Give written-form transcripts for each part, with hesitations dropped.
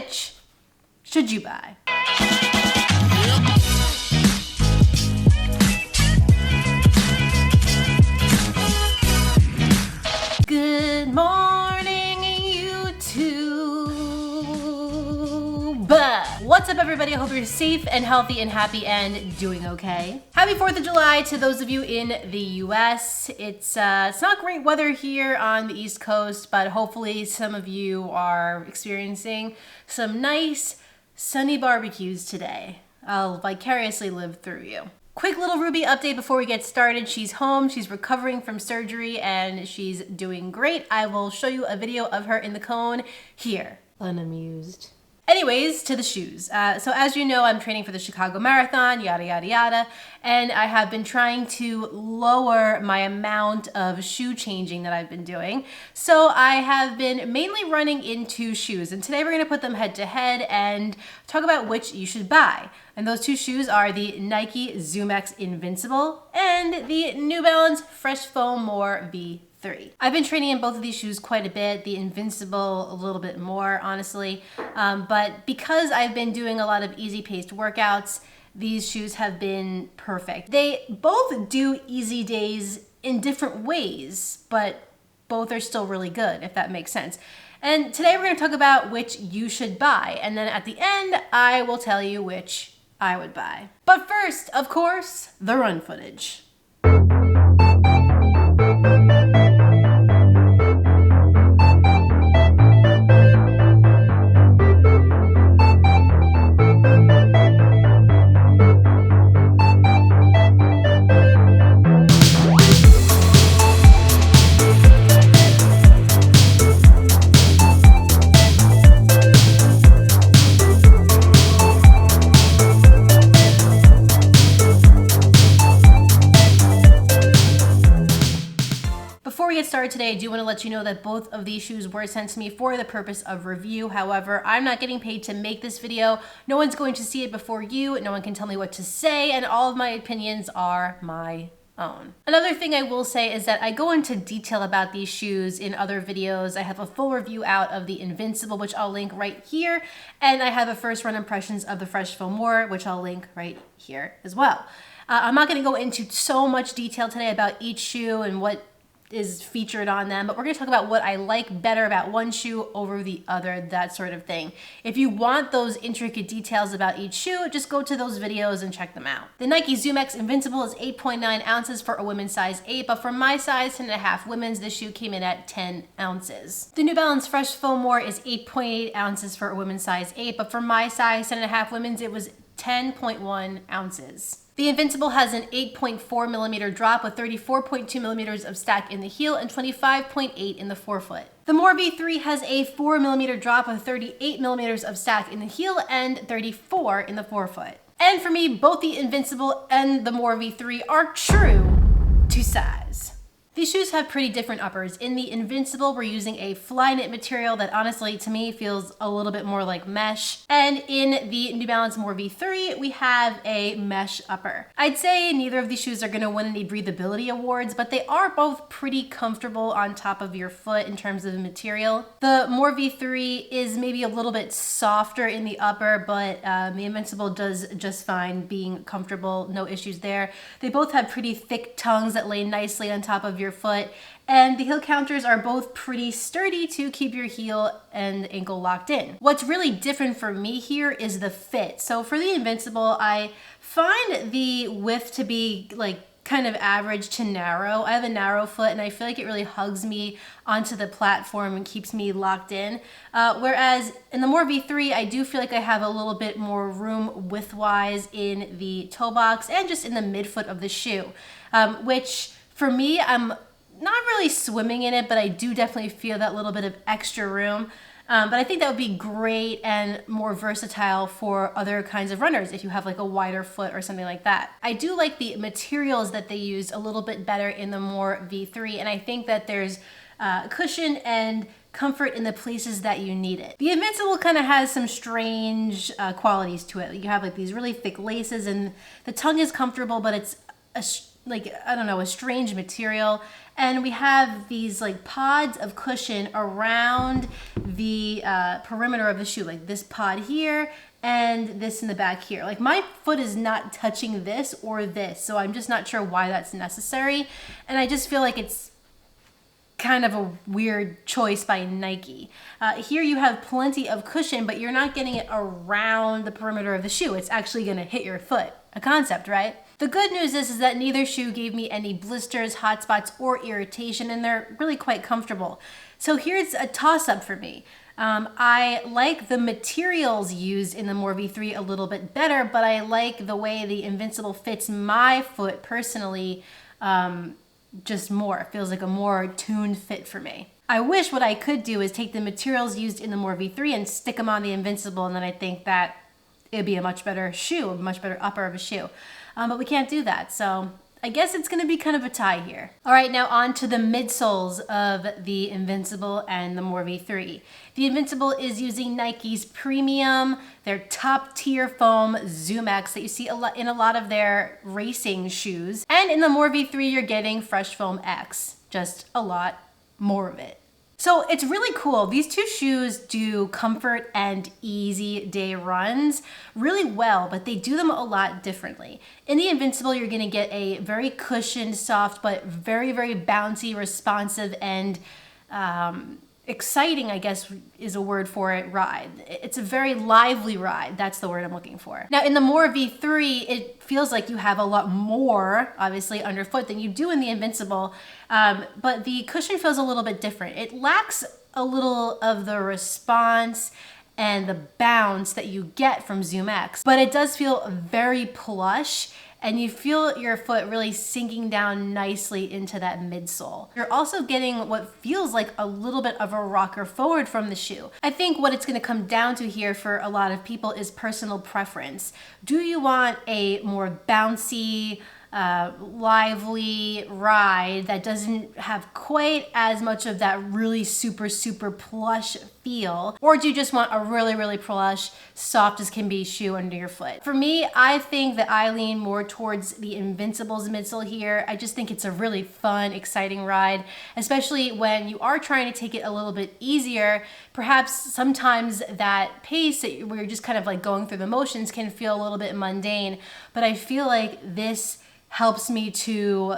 which should you buy? Good morning, YouTube. What's up, everybody? I hope you're safe and healthy and happy and doing okay. Happy 4th of July to those of you in the US. It's not great weather here on the East Coast, but hopefully some of you are experiencing some nice sunny barbecues today. I'll vicariously live through you. Quick little Ruby update before we get started. She's home, she's recovering from surgery, and she's doing great. I will show you a video of her in the cone here. Unamused. Anyways, to the shoes. So as you know, I'm training for the Chicago Marathon, yada, yada, yada. And I have been trying to lower my amount of shoe changing that I've been doing. So I have been mainly running in 2 shoes. And today we're gonna put them head to head and talk about which you should buy. And those 2 shoes are the Nike Zoomx Invincible and the New Balance Fresh Foam More V3. I've been training in both of these shoes quite a bit, the Invincible a little bit more, honestly. But because I've been doing a lot of easy-paced workouts, these shoes have been perfect. They both do easy days in different ways, but both are still really good, if that makes sense. And today we're gonna talk about which you should buy. And then at the end, I will tell you which I would buy. But first, of course, the run footage. Started today, I do want to let you know that both of these shoes were sent to me for the purpose of review. However, I'm not getting paid to make this video. No one's going to see it before you. No one can tell me what to say, and all of my opinions are my own. Another thing I will say is that I go into detail about these shoes in other videos. I have a full review out of the Invincible, which I'll link right here, and I have a first run impressions of the Fresh Foam More, which I'll link right here as well. I'm not going to go into so much detail today about each shoe and what is featured on them, but we're gonna talk about what I like better about one shoe over the other, that sort of thing. If you want those intricate details about each shoe, just go to those videos and check them out. The Nike Zoomx Invincible is 8.9 ounces for a women's size 8, but for my size 10.5 women's, this shoe came in at 10 ounces. The New Balance Fresh Foam More is 8.8 ounces for a women's size 8, but for my size 10.5 women's, it was 10.1 ounces. The Invincible has an 8.4 millimeter drop with 34.2 millimeters of stack in the heel and 25.8 in the forefoot. The More V3 has a 4 millimeter drop with 38 millimeters of stack in the heel and 34 in the forefoot. And for me, both the Invincible and the More V3 are true to size. These shoes have pretty different uppers. In the Invincible, we're using a fly knit material that honestly to me feels a little bit more like mesh. And in the New Balance More V3, we have a mesh upper. I'd say neither of these shoes are gonna win any breathability awards, but they are both pretty comfortable on top of your foot in terms of the material. The More V3 is maybe a little bit softer in the upper, but the Invincible does just fine being comfortable, no issues there. They both have pretty thick tongues that lay nicely on top of your foot, and the heel counters are both pretty sturdy to keep your heel and ankle locked in. What's really different for me here is the fit. So for the Invincible, I find the width to be like kind of average to narrow. I have a narrow foot and I feel like it really hugs me onto the platform and keeps me locked in. Whereas in the More V3, I do feel like I have a little bit more room width-wise in the toe box and just in the midfoot of the shoe, which for me, I'm not really swimming in it, but I do definitely feel that little bit of extra room. But I think that would be great and more versatile for other kinds of runners if you have like a wider foot or something like that. I do like the materials that they use a little bit better in the More V3, and I think that there's cushion and comfort in the places that you need it. The Invincible kind of has some strange qualities to it. You have like these really thick laces and the tongue is comfortable, but it's like, I don't know, a strange material. And we have these like pods of cushion around the perimeter of the shoe, like this pod here and this in the back here. Like my foot is not touching this or this, so I'm just not sure why that's necessary. And I just feel like it's kind of a weird choice by Nike. Here you have plenty of cushion, but you're not getting it around the perimeter of the shoe. It's actually gonna hit your foot. A concept, right? The good news is that neither shoe gave me any blisters, hot spots, or irritation, and they're really quite comfortable. So here's a toss-up for me. I like the materials used in the More V3 a little bit better, but I like the way the Invincible fits my foot personally just more. It feels like a more tuned fit for me. I wish what I could do is take the materials used in the More V3 and stick them on the Invincible, and then I think that it'd be a much better shoe, a much better upper of a shoe. But we can't do that, so I guess it's gonna be kind of a tie here. All right, now on to the midsoles of the Invincible and the More V3. The Invincible is using Nike's premium, their top tier foam Zoomx that you see in a lot of their racing shoes. And in the More V3, you're getting Fresh Foam X, just a lot more of it. So it's really cool. These two shoes do comfort and easy day runs really well, but they do them a lot differently. In the Invincible, you're gonna get a very cushioned, soft, but very, very bouncy, responsive, and exciting, I guess is a word for it, ride. It's a very lively ride. That's the word I'm looking for. Now in the More V3, it feels like you have a lot more, obviously, underfoot than you do in the Invincible, but the cushion feels a little bit different. It lacks a little of the response and the bounce that you get from Zoomx, but it does feel very plush, and you feel your foot really sinking down nicely into that midsole. You're also getting what feels like a little bit of a rocker forward from the shoe. I think what it's gonna come down to here for a lot of people is personal preference. Do you want a more bouncy, lively ride that doesn't have quite as much of that really super, super plush feel? Or do you just want a really, really plush, soft as can be shoe under your foot? For me, I think that I lean more towards the Invincible's midsole here. I just think it's a really fun, exciting ride, especially when you are trying to take it a little bit easier. Perhaps sometimes that pace where you're just kind of like going through the motions can feel a little bit mundane, but I feel like this helps me to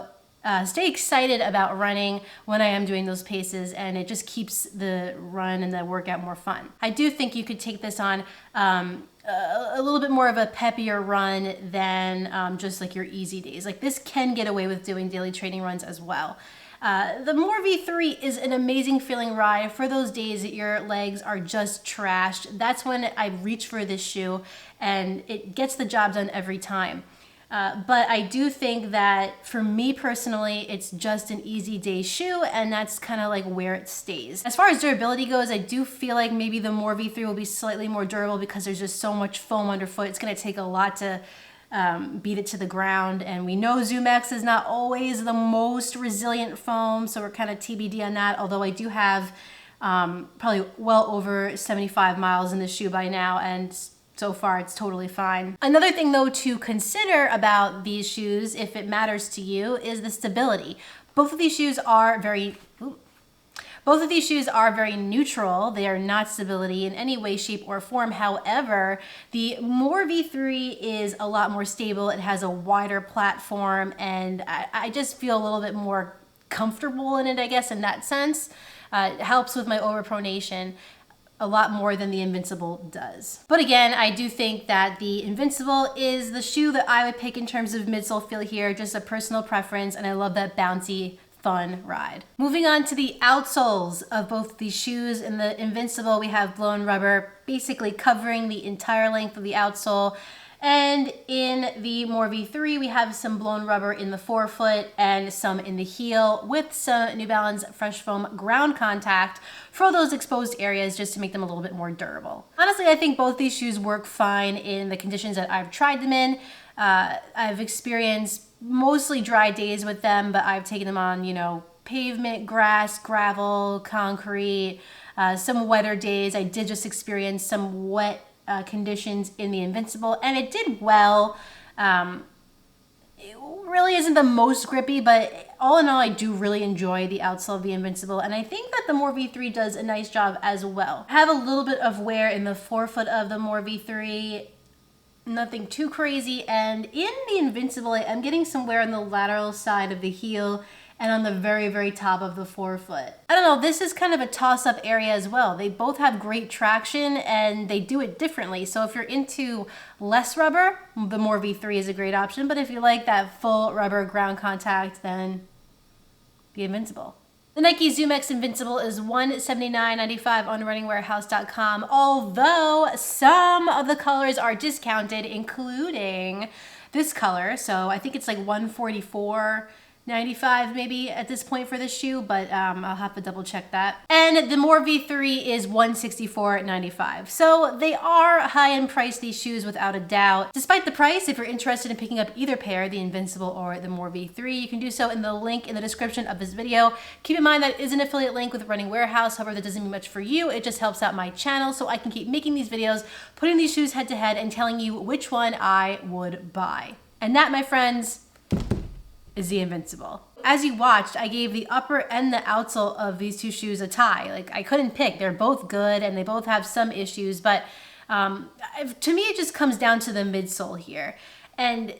stay excited about running when I am doing those paces, and it just keeps the run and the workout more fun. I do think you could take this on a little bit more of a peppier run than just like your easy days. Like this can get away with doing daily training runs as well. The More V3 is an amazing feeling ride for those days that your legs are just trashed. That's when I reach for this shoe, and it gets the job done every time. But I do think that for me personally, it's just an easy day shoe, and that's kind of like where it stays. As far as durability goes, I do feel like maybe the More V3 will be slightly more durable because there's just so much foam underfoot. It's gonna take a lot to beat it to the ground, and we know Zoomx is not always the most resilient foam, so we're kind of TBD on that, although I do have probably well over 75 miles in this shoe by now, and so far it's totally fine. Another thing though to consider about these shoes, if it matters to you, is the stability. Both of these shoes are very neutral. They are not stability in any way, shape, or form. However, the More V3 is a lot more stable. It has a wider platform, and I just feel a little bit more comfortable in it, I guess, in that sense. It helps with my overpronation a lot more than the Invincible does. But again, I do think that the Invincible is the shoe that I would pick in terms of midsole feel here, just a personal preference, and I love that bouncy, fun ride. Moving on to the outsoles of both these shoes. In the Invincible, we have blown rubber basically covering the entire length of the outsole. And in the More V3, we have some blown rubber in the forefoot and some in the heel with some New Balance Fresh Foam ground contact for those exposed areas just to make them a little bit more durable. Honestly, I think both these shoes work fine in the conditions that I've tried them in. I've experienced mostly dry days with them, but I've taken them on, you know, pavement, grass, gravel, concrete, some wetter days. I did just experience some wet conditions in the Invincible, and it did well it really isn't the most grippy, but all in all, I do really enjoy the outsole of the Invincible, and I think that the More V3 does a nice job as well. I have a little bit of wear in the forefoot of the More V3, nothing too crazy, and in the Invincible, I am getting some wear on the lateral side of the heel and on the very, very top of the forefoot. I don't know, this is kind of a toss-up area as well. They both have great traction and they do it differently. So if you're into less rubber, the More V3 is a great option. But if you like that full rubber ground contact, then the Invincible. The Nike Zoomx Invincible is $179.95 on runningwarehouse.com, although some of the colors are discounted, including this color. So I think it's like $144.95 maybe at this point for this shoe, but I'll have to double check that. And the More V3 is $164.95. So they are high in price, these shoes, without a doubt. Despite the price, if you're interested in picking up either pair, the Invincible or the More V3, you can do so in the link in the description of this video. Keep in mind that it is an affiliate link with Running Warehouse. However, that doesn't mean much for you. It just helps out my channel so I can keep making these videos, putting these shoes head to head and telling you which one I would buy. And that, my friends, is the Invincible. As you watched, I gave the upper and the outsole of these two shoes a tie. Like, I couldn't pick. They're both good and they both have some issues, but to me, it just comes down to the midsole here. And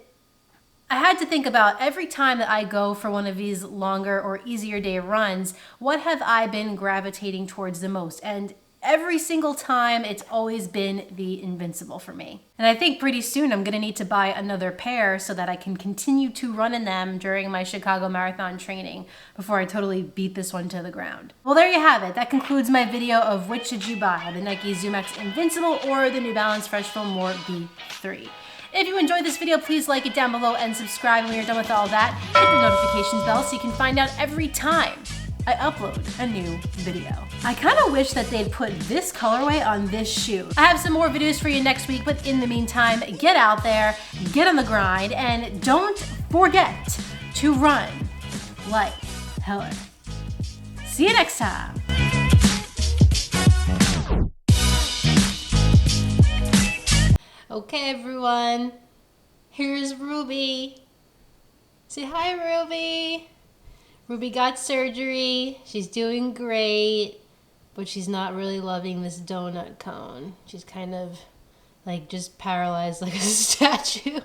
I had to think about every time that I go for one of these longer or easier day runs, what have I been gravitating towards the most? And every single time, it's always been the Invincible for me. And I think pretty soon I'm gonna need to buy another pair so that I can continue to run in them during my Chicago Marathon training before I totally beat this one to the ground. Well, there you have it. That concludes my video of which should you buy, the Nike Zoomx Invincible or the New Balance Freshfeel More V3. If you enjoyed this video, please like it down below and subscribe. When you're done with all that, hit the notifications bell so you can find out every time I upload a new video. I kind of wish that they'd put this colorway on this shoe. I have some more videos for you next week, but in the meantime, get out there, get on the grind, and don't forget to run like hell. See you next time. Okay, everyone, here's Ruby. Say hi, Ruby. Ruby got surgery. She's doing great, but she's not really loving this donut cone. She's kind of like just paralyzed like a statue.